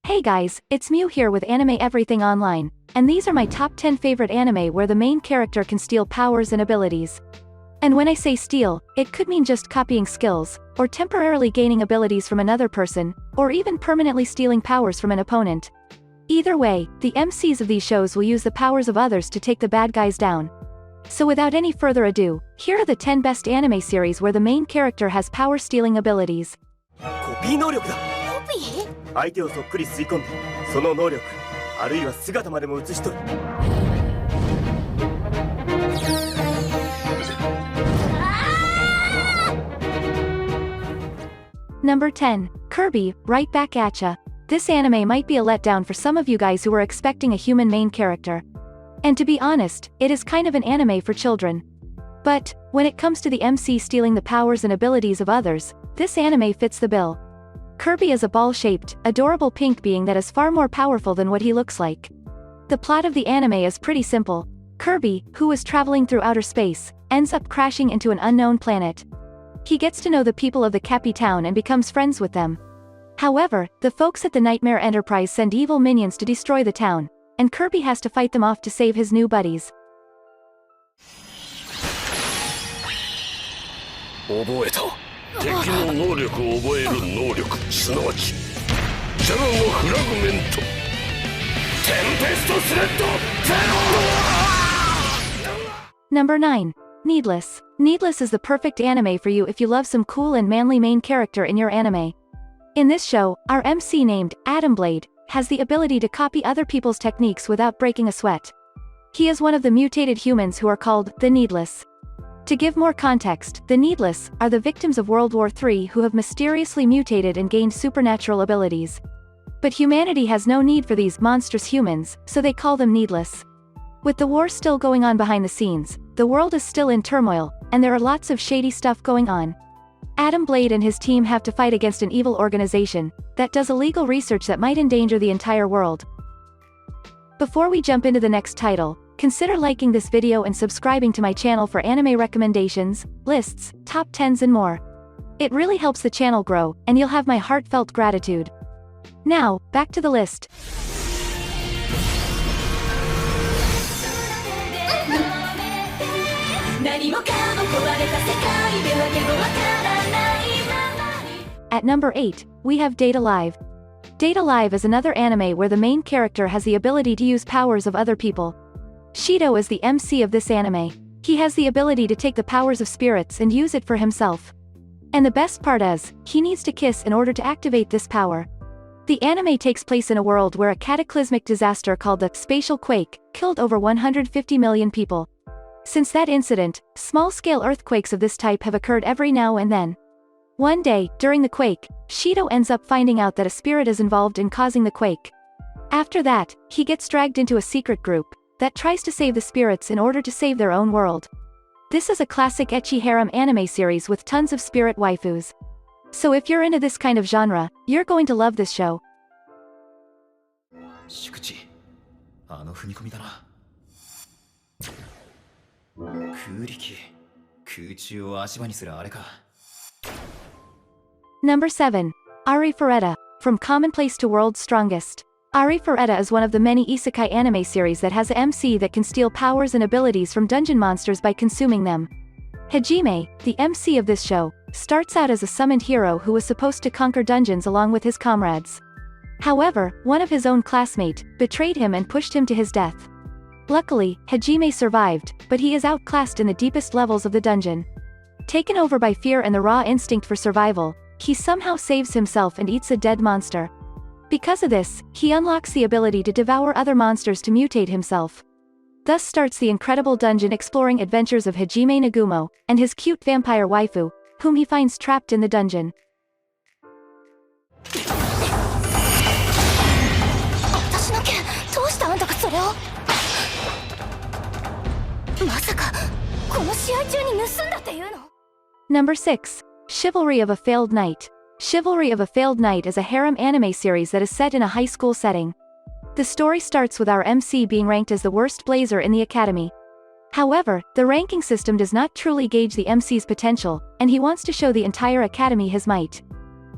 Hey guys, it's Mew here with Anime Everything Online, and these are my top 10 favorite anime where the main character can steal powers and abilities. And when I say steal, it could mean just copying skills, or temporarily gaining abilities from another person, or even permanently stealing powers from an opponent. Either way, the MCs of these shows will use the powers of others to take the bad guys down. So without any further ado, here are the 10 best anime series where the main character has power-stealing abilities. コピー能力だ。コピー？相手をそっくり吸い込んで、その能力、あるいは姿までも映し取る。Number 10, KIRBY, Right Back Atcha. This anime might be a letdown for some of you guys who were expecting a human main character. And to be honest, it is kind of an anime for children. But, when it comes to the MC stealing the powers and abilities of others, this anime fits the bill. KIRBY is a ball-shaped, adorable pink being that is far more powerful than what he looks like. The plot of the anime is pretty simple. KIRBY, who is traveling through outer space, ends up crashing into an unknown planet. He gets to know the people of the Cappy town and becomes friends with them. However, the folks at the Nightmare Enterprise send evil minions to destroy the town, and KIRBY has to fight them off to save his new buddies. 覚えた。敵の能力を覚える能力、すなわちゼロのフラグメント。テンペストスレッドゼロ。 Number 9. Needless. Needless is the perfect anime for you if you love some cool and manly main character in your anime. In this show, our MC named Adam Blade has the ability to copy other people's techniques without breaking a sweat. He is one of the mutated humans who are called the Needless. To give more context, the Needless are the victims of World War III who have mysteriously mutated and gained supernatural abilities. But humanity has no need for these monstrous humans, so they call them Needless. With the war still going on behind the scenes, the world is still in turmoil, and there are lots of shady stuff going on. Adam Blade and his team have to fight against an evil organization that does illegal research that might endanger the entire world. Before we jump into the next title, consider liking this video and subscribing to my channel for anime recommendations, lists, top 10s and more. It really helps the channel grow, and you'll have my heartfelt gratitude. Now, back to the list. At number 8, we have Date A Live. Date A Live is another anime where the main character has the ability to use powers of other people. Shido is the MC of this anime. He has the ability to take the powers of spirits and use it for himself. And the best part is, he needs to kiss in order to activate this power. The anime takes place in a world where a cataclysmic disaster called the Spatial Quake killed over 150 million people. Since that incident, small-scale earthquakes of this type have occurred every now and then. One day, during the quake, Shido ends up finding out that a spirit is involved in causing the quake. After that, he gets dragged into a secret group that tries to save the spirits in order to save their own world. This is a classic ecchi harem anime series with tons of spirit waifus. So if you're into this kind of genre, you're going to love this show. 宿地、あの踏み込みだな。空力、空中を足場にするあれか。 Number 7. Ari Ferretta, From Commonplace to World's Strongest. Ari Ferretta is one of the many isekai anime series that has a MC that can steal powers and abilities from dungeon monsters by consuming them. Hajime, the MC of this show, starts out as a summoned hero who was supposed to conquer dungeons along with his comrades. However, one of his own classmate betrayed him and pushed him to his death. Luckily, Hajime survived, but he is outclassed in the deepest levels of the dungeon. Taken over by fear and the raw instinct for survival, he somehow saves himself and eats a dead monster. Because of this, he unlocks the ability to devour other monsters to mutate himself. Thus starts the incredible dungeon exploring adventures of Hajime Nagumo, and his cute vampire waifu, whom he finds trapped in the dungeon. Number 6. Chivalry of a Failed Knight. Chivalry of a Failed Knight is a harem anime series that is set in a high school setting. The story starts with our MC being ranked as the worst blazer in the academy. However, the ranking system does not truly gauge the MC's potential, and he wants to show the entire academy his might.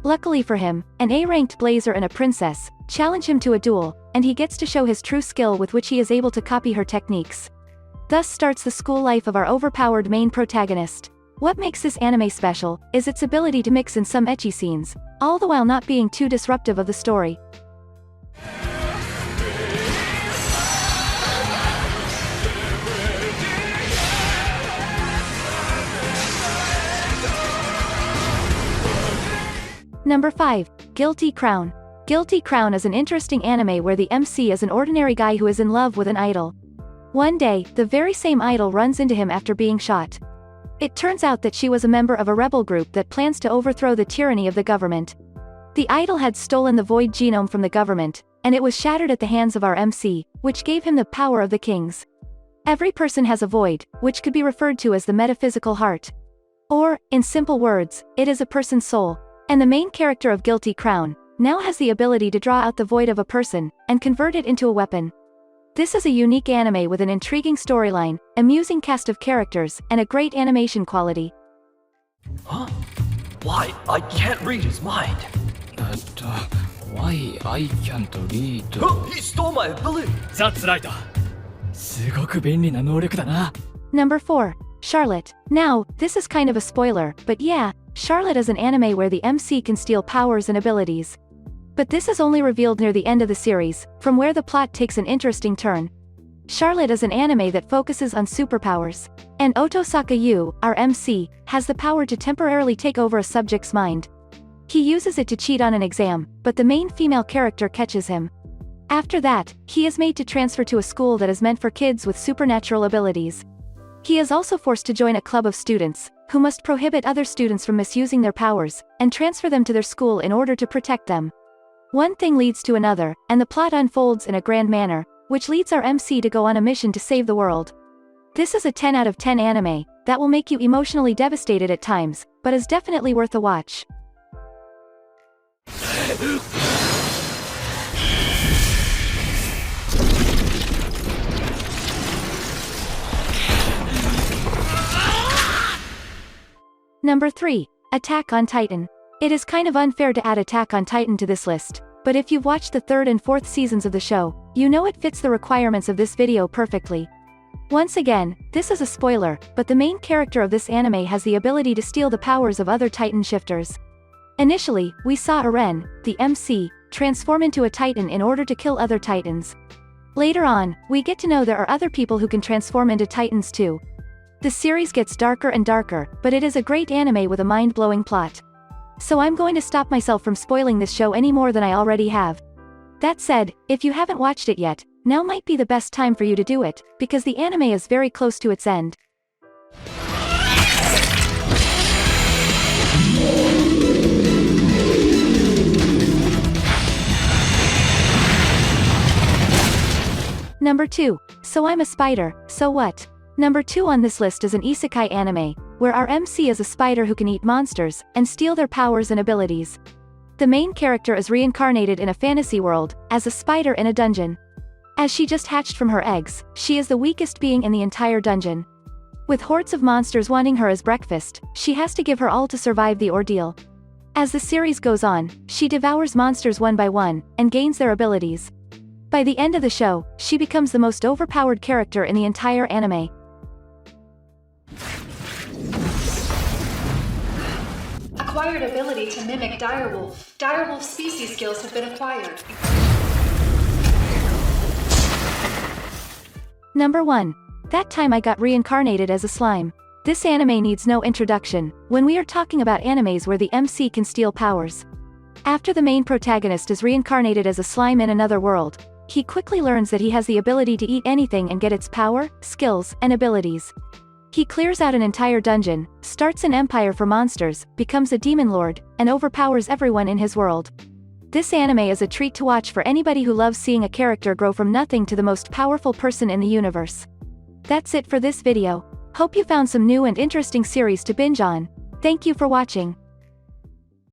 Luckily for him, an A-ranked blazer and a princess, challenge him to a duel, and he gets to show his true skill with which he is able to copy her techniques. Thus starts the school life of our overpowered main protagonist. What makes this anime special is its ability to mix in some ecchi scenes, all the while not being too disruptive of the story. Number 5. Guilty Crown. Guilty Crown is an interesting anime where the MC is an ordinary guy who is in love with an idol. One day, the very same idol runs into him after being shot. It turns out that she was a member of a rebel group that plans to overthrow the tyranny of the government. The idol had stolen the void genome from the government, and it was shattered at the hands of our MC, which gave him the power of the kings. Every person has a void, which could be referred to as the metaphysical heart. Or, in simple words, it is a person's soul. And the main character of Guilty Crown now has the ability to draw out the void of a person and convert it into a weapon. This is a unique anime with an intriguing storyline, amusing cast of characters, and a great animation quality. Huh? Why? I can't read his mind. Why I can't read? Oh, he stole my ability. That's right. すごく便利な能力だな。 Number 4. Charlotte. Now, this is kind of a spoiler, but yeah, Charlotte is an anime where the MC can steal powers and abilities. But this is only revealed near the end of the series, from where the plot takes an interesting turn. Charlotte is an anime that focuses on superpowers. And Otosaka Yu, our MC, has the power to temporarily take over a subject's mind. He uses it to cheat on an exam, but the main female character catches him. After that, he is made to transfer to a school that is meant for kids with supernatural abilities. He is also forced to join a club of students, who must prohibit other students from misusing their powers, and transfer them to their school in order to protect them. One thing leads to another, and the plot unfolds in a grand manner, which leads our MC to go on a mission to save the world. This is a 10 out of 10 anime, that will make you emotionally devastated at times, but is definitely worth a watch. Number 3. Attack on Titan. It is kind of unfair to add Attack on Titan to this list, but if you've watched the 3rd and 4th seasons of the show, you know it fits the requirements of this video perfectly. Once again, this is a spoiler, but the main character of this anime has the ability to steal the powers of other Titan shifters. Initially, we saw Eren, the MC, transform into a Titan in order to kill other Titans. Later on, we get to know there are other people who can transform into Titans too. The series gets darker and darker, but it is a great anime with a mind-blowing plot. So I'm going to stop myself from spoiling this show any more than I already have. That said, if you haven't watched it yet, now might be the best time for you to do it, because the anime is very close to its end. Number 2. So I'm a spider, so what? Number 2 on this list is an isekai anime, where our MC is a spider who can eat monsters, and steal their powers and abilities. The main character is reincarnated in a fantasy world, as a spider in a dungeon. As she just hatched from her eggs, she is the weakest being in the entire dungeon. With hordes of monsters wanting her as breakfast, she has to give her all to survive the ordeal. As the series goes on, she devours monsters one by one, and gains their abilities. By the end of the show, she becomes the most overpowered character in the entire anime. Acquired ability to mimic direwolf. Direwolf species skills have been acquired. Number 1. That time I got reincarnated as a slime. This anime needs no introduction, when we are talking about animes where the MC can steal powers. After the main protagonist is reincarnated as a slime in another world, he quickly learns that he has the ability to eat anything and get its power, skills, and abilities. He clears out an entire dungeon, starts an empire for monsters, becomes a demon lord, and overpowers everyone in his world. This anime is a treat to watch for anybody who loves seeing a character grow from nothing to the most powerful person in the universe. That's it for this video. Hope you found some new and interesting series to binge on. Thank you for watching.